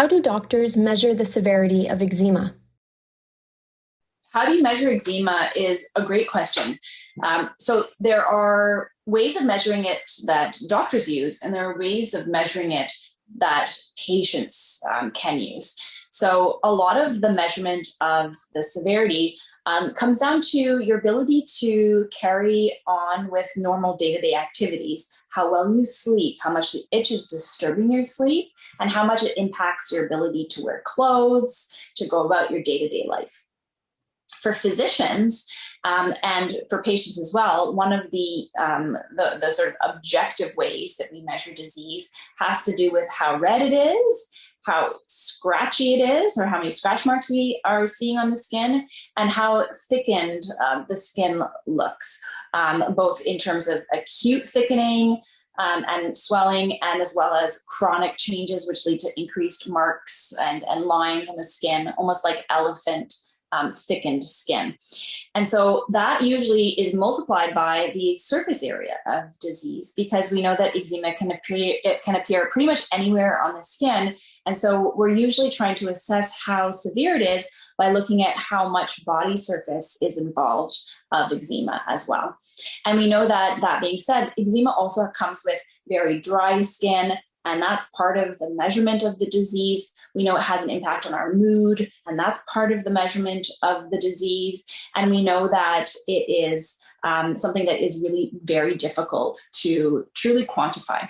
How do doctors measure the severity of eczema? How do you measure eczema is a great question. So there are ways of measuring it that doctors use, and there are ways of measuring it that patients can use. So a lot of the measurement of the severity comes down to your ability to carry on with normal day-to-day activities, how well you sleep, how much the itch is disturbing your sleep, and how much it impacts your ability to wear clothes, to go about your day-to-day life. For physicians and for patients as well, one of the sort of objective ways that we measure disease has to do with how red it is, how scratchy it is, or how many scratch marks we are seeing on the skin, and how thickened the skin looks, both in terms of acute thickening and swelling, and as well as chronic changes, which lead to increased marks and lines on the skin, almost like elephant thickened skin. And so that usually is multiplied by the surface area of disease, because we know that eczema can appear pretty much anywhere on the skin. And so we're usually trying to assess how severe it is by looking at how much body surface is involved of eczema as well. And we know that being said, eczema also comes with very dry skin, and that's part of the measurement of the disease. We know it has an impact on our mood, and that's part of the measurement of the disease. And we know that it is something that is really very difficult to truly quantify.